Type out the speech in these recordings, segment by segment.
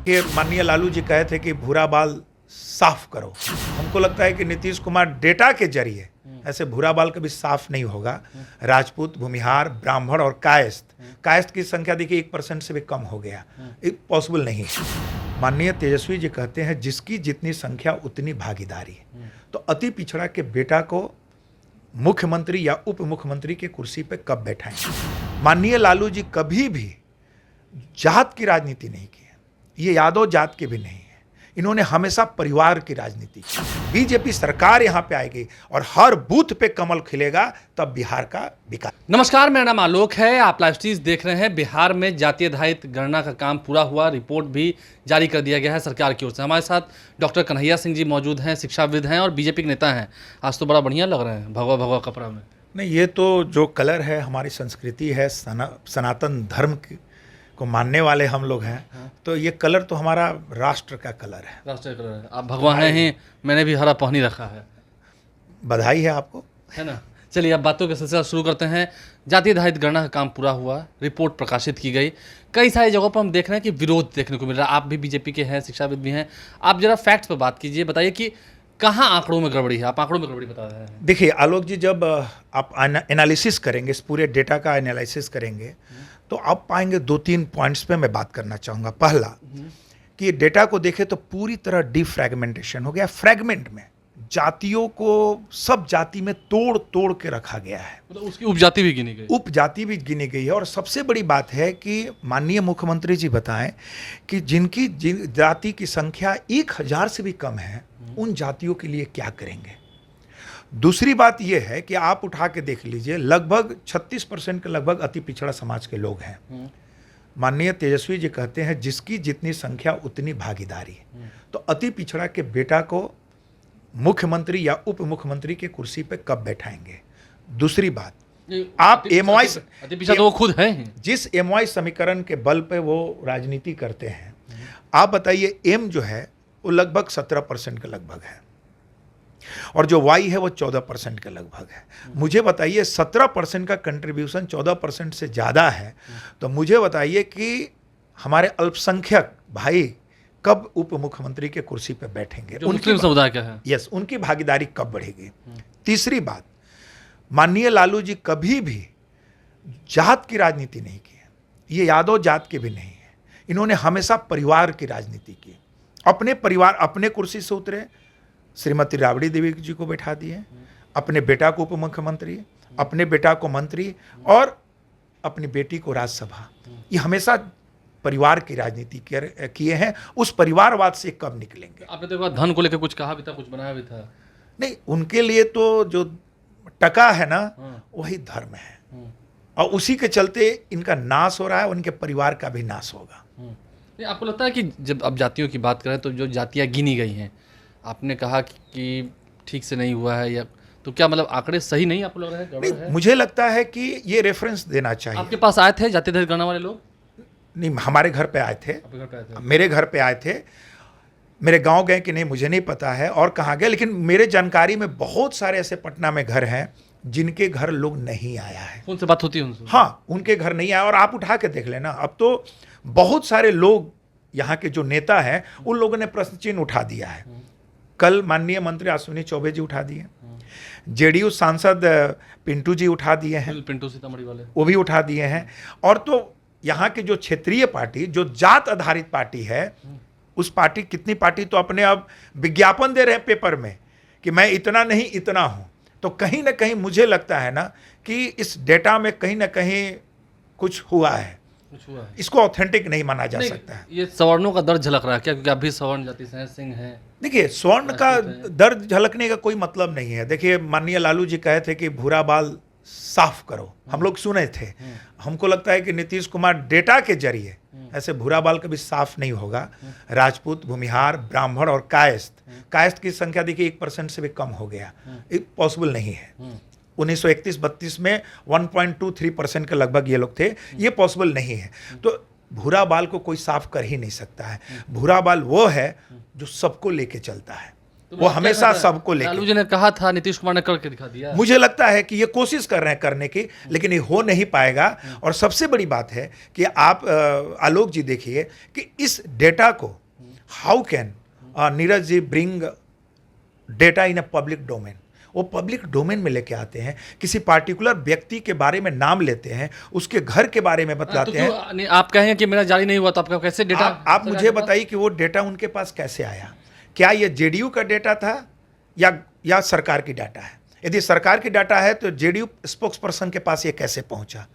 कि माननीय लालू जी कहे थे कि भूरा बाल साफ करो। हमको लगता है कि नीतीश कुमार डेटा के जरिए ऐसे भूरा बाल कभी साफ नहीं होगा। राजपूत, भूमिहार, ब्राह्मण और कायस्थ की संख्या देखिए 1% से भी कम हो गया। पॉसिबल नहीं है। माननीय तेजस्वी जी कहते हैं जिसकी जितनी संख्या उतनी भागीदारी। तो अति पिछड़ा के बेटा को मुख्यमंत्री या उप मुख्यमंत्री की कुर्सी पे कब बैठाएंगे? माननीय लालू जी कभी भी जात की राजनीति नहीं की है। ये यादव जात के भी नहीं है। इन्होंने हमेशा परिवार की राजनीति की। बीजेपी सरकार यहाँ पे आएगी और हर बूथ पे कमल खिलेगा, तब बिहार का विकास। नमस्कार, मेरा नाम आलोक है। आप लाइव स्ट्रीम देख रहे हैं। बिहार में जातीय आधारित गणना का काम पूरा हुआ, रिपोर्ट भी जारी कर दिया गया है सरकार की ओर से। हमारे साथ डॉक्टर कन्हैया सिंह जी मौजूद हैं, शिक्षाविद हैं और बीजेपी के नेता हैं। आज तो बड़ा बढ़िया लग रहे हैं भगवा भगवा कपड़ा में। नहीं, ये तो जो कलर है हमारी संस्कृति है, सनातन धर्म को मानने वाले हम लोग हैं। तो ये कलर तो हमारा राष्ट्र का कलर है, राष्ट्रीय कलर है। आप भगवा हैं ही, मैंने भी हरा पहनी रखा है। बधाई है आपको, है ना। चलिए अब बातों का सिलसिला शुरू करते हैं। जातीय आधारित गणना का काम पूरा हुआ, रिपोर्ट प्रकाशित की गई। कई सारी जगहों पर हम देख रहे हैं कि विरोध देखने को मिल रहा है। आप भी बीजेपी के हैं, शिक्षाविद भी हैं। आप जरा फैक्ट्स पर बात कीजिए, बताइए कि कहाँ आंकड़ों में गड़बड़ी है। आप आंकड़ों में गड़बड़ी बता रहे हैं। देखिए आलोक जी, जब आप एनालिसिस करेंगे, इस पूरे डेटा का एनालिसिस करेंगे, तो आप पाएंगे 2-3 पॉइंट्स पे मैं बात करना चाहूँगा। पहला कि ये डेटा को देखें तो पूरी तरह डिफ्रैगमेंटेशन हो गया। फ्रैगमेंट में जातियों को सब जाति में तोड़ तोड़ के रखा गया है। मतलब उसकी उपजाति भी गिनी गई, उपजाति भी गिनी गई है। और सबसे बड़ी बात है कि माननीय मुख्यमंत्री जी बताएं कि जिनकी जाति की संख्या 1000 से भी कम है, उन जातियों के लिए क्या करेंगे। दूसरी बात यह है कि आप उठा के देख लीजिए, लगभग 36% के लगभग अति पिछड़ा समाज के लोग हैं। माननीय तेजस्वी जी कहते हैं जिसकी जितनी संख्या उतनी भागीदारी। तो अति पिछड़ा के बेटा को मुख्यमंत्री या उप मुख्यमंत्री की कुर्सी पे कब बैठाएंगे। दूसरी बात, आप एमवाई अति पिछड़ा तो वो खुद हैं। जिस एमवाई समीकरण के बल पे वो राजनीति करते हैं, आप बताइए एम जो है वो लगभग 17% के लगभग है और जो वाई है वो 14% के लगभग है। मुझे बताइए 17% का कंट्रीब्यूशन 14% से ज़्यादा है, तो मुझे बताइए कि हमारे अल्पसंख्यक भाई कब उप मुख्यमंत्री के कुर्सी पे बैठेंगे। मुस्लिम समुदाय का है, यस, उनकी भागीदारी कब बढ़ेगी। तीसरी बात, माननीय लालू जी कभी भी जात की राजनीति नहीं की है। ये यादव जात के भी नहीं है। इन्होंने हमेशा परिवार की राजनीति की। अपने परिवार, अपने कुर्सी से उतरे, श्रीमती राबड़ी देवी जी को बैठा दिए, अपने बेटा को उप मुख्यमंत्री, अपने बेटा को मंत्री और अपनी बेटी को राज्यसभा। ये हमेशा परिवार की राजनीति किए हैं। उस परिवारवाद से कब निकलेंगे। आपने देखा धन को लेकर कुछ कहा भी था, कुछ बनाया भी था। नहीं, उनके लिए तो जो टका है ना, वही धर्म है और उसी के चलते इनका नाश हो रहा है, उनके परिवार का भी नाश होगा। आपको लगता है कि जब अब जातियों की बात करें तो जो जातियाँ गिनी गई हैं, आपने कहा कि ठीक से नहीं हुआ है, या तो क्या मतलब आंकड़े सही नहीं आपको लग रहा है, गड़बड़ है? मुझे लगता है कि ये रेफरेंस देना चाहिए। आपके पास आए थे जातीय आधारित गणना वाले लोग? नहीं, हमारे घर पे आए थे। आपके घर पे आए थे? मेरे घर पे आए थे। मेरे गांव गए कि नहीं मुझे नहीं पता है और कहाँ गए, लेकिन मेरे जानकारी में बहुत सारे ऐसे पटना में घर हैं जिनके घर लोग नहीं आया है। उनसे बात होती है उनसे? हाँ, उनके घर नहीं आया। और आप उठा के देख लेना, अब तो बहुत सारे लोग यहाँ के जो नेता हैं उन लोगों ने प्रश्न चिन्ह उठा दिया है। कल माननीय मंत्री अश्विनी चौबे जी उठा दिए, जेडीयू सांसद पिंटू जी उठा दिए हैं, पिंटू सीतामढ़ी वाले वो भी उठा दिए हैं। और तो यहाँ की जो क्षेत्रीय पार्टी, जो जात आधारित पार्टी है, उस पार्टी, कितनी पार्टी तो अपने अब विज्ञापन दे रहे हैं पेपर में कि मैं इतना नहीं इतना हूँ। तो कहीं ना कहीं मुझे लगता है ना कि इस डेटा में कहीं ना कहीं कुछ हुआ है। इसको ऑथेंटिक नहीं माना जा सकता है। ये सवर्णों का दर्द झलक रहा है क्या? क्योंकि आप भी सवर्ण जाति से हैं, सिंह हैं। देखिए, स्वर्ण का दर्द झलकने का कोई मतलब नहीं है। देखिए, माननीय लालू जी कहे थे कि भूरा बाल साफ करो, हम लोग सुने थे। हमको लगता है कि नीतीश कुमार डेटा के जरिए ऐसे भूरा बाल कभी साफ नहीं होगा। राजपूत, भूमिहार, ब्राह्मण और कायस्थ की संख्या देखिए 1% से भी कम हो गया। पॉसिबल नहीं है। 1931-32 में 1.23% के लगभग ये लोग थे। ये पॉसिबल नहीं है। तो भूरा बाल को कोई साफ कर ही नहीं सकता है। भूरा बाल वो है जो सबको लेके चलता है। वो हमेशा सबको लालू लेके। जी ने कहा था, नीतीश कुमार ने करके दिखा दिया। मुझे लगता है कि ये कोशिश कर रहे हैं करने की, लेकिन ये हो नहीं पाएगा। और सबसे बड़ी बात है कि आप आलोक जी देखिए कि इस डेटा को how can Neeraj ji bring data in a public domain. वो पब्लिक डोमेन में लेके आते हैं, किसी पार्टिकुलर व्यक्ति के बारे में नाम लेते हैं, उसके घर के बारे में बतलाते हैं। नहीं, आप कहेंगे कि मेरा जारी नहीं हुआ तो आपका कैसे डेटा? आप मुझे बताइए कि वो डेटा उनके पास कैसे आया? क्या ये जेडीयू का डेटा था या सरकार की डाटा है? यदि सरकार की डाटा है तो जेडीयू स्पोक्स पर्सन के पास ये कैसे पहुंचा?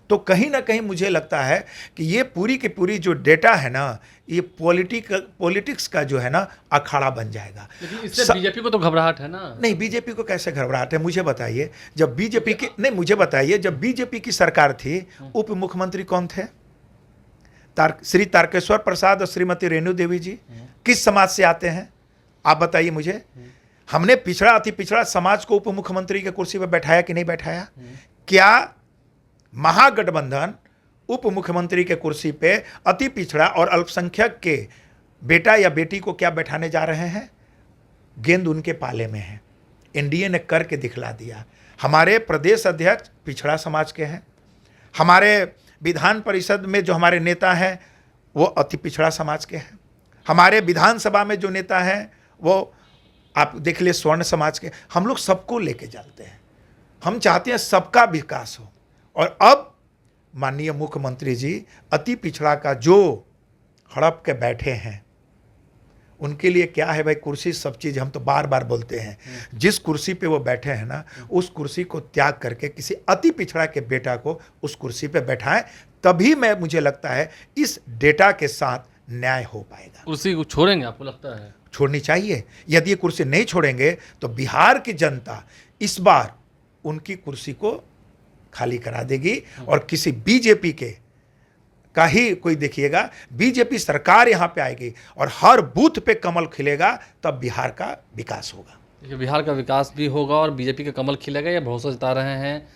तो कहीं ना कहीं मुझे लगता है कि ये पूरी की पूरी जो डेटा है ना, ये पॉलिटिक्स का जो है ना अखाड़ा बन जाएगा। लेकिन इससे बीजेपी को तो घबराहट है ना? नहीं, बीजेपी को कैसे घबराहट है? मुझे बताइए, जब बीजेपी की नहीं, मुझे बताइए जब बीजेपी की सरकार थी, उप मुख्यमंत्री कौन थे? श्री तारकेश्वर प्रसाद और श्रीमती रेणु देवी जी किस समाज से आते हैं? आप बताइए मुझे। हमने पिछड़ा अति पिछड़ा समाज को उप मुख्यमंत्री के कुर्सी पर बैठाया कि नहीं बैठाया? क्या महागठबंधन उप मुख्यमंत्री के कुर्सी पे अति पिछड़ा और अल्पसंख्यक के बेटा या बेटी को क्या बैठाने जा रहे हैं? गेंद उनके पाले में है। एनडीए ने करके दिखला दिया। हमारे प्रदेश अध्यक्ष पिछड़ा समाज के हैं, हमारे विधान परिषद में जो हमारे नेता हैं वो अति पिछड़ा समाज के हैं, हमारे विधानसभा में जो नेता हैं वो आप देख लिए स्वर्ण समाज के। हम लोग सबको लेके चलते हैं, हम चाहते हैं सबका विकास हो। और अब माननीय मुख्यमंत्री जी अति पिछड़ा का जो हड़प के बैठे हैं, उनके लिए क्या है भाई? कुर्सी सब चीज़, हम तो बार बार बोलते हैं, जिस कुर्सी पे वो बैठे हैं ना, उस कुर्सी को त्याग करके किसी अति पिछड़ा के बेटा को उस कुर्सी पे बैठाएं, तभी मुझे लगता है इस डेटा के साथ न्याय हो पाएगा। कुर्सी को छोड़ेंगे आपको लगता है? छोड़नी चाहिए। यदि ये कुर्सी नहीं छोड़ेंगे तो बिहार की जनता इस बार उनकी कुर्सी को खाली करा देगी और किसी बीजेपी के का ही कोई देखिएगा, बीजेपी सरकार यहाँ पे आएगी और हर बूथ पे कमल खिलेगा, तब बिहार का विकास होगा। देखिए, बिहार का विकास भी होगा और बीजेपी का कमल खिलेगा, ये भरोसा जता रहे हैं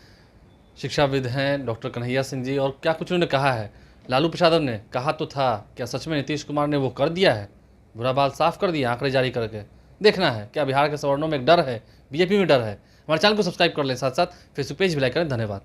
शिक्षाविद हैं डॉक्टर कन्हैया सिंह जी। और क्या कुछ उन्होंने कहा है, लालू प्रसाद ने कहा तो था, क्या सच में नीतीश कुमार ने वो कर दिया है? बुरा बाल साफ कर दिया आंकड़े जारी करके। देखना है क्या बिहार के सवर्णों में एक डर है, बीजेपी में डर है। हमारे चैनल को सब्सक्राइब कर लें, साथ साथ फेसबुक पेज भी लाइक करें। धन्यवाद।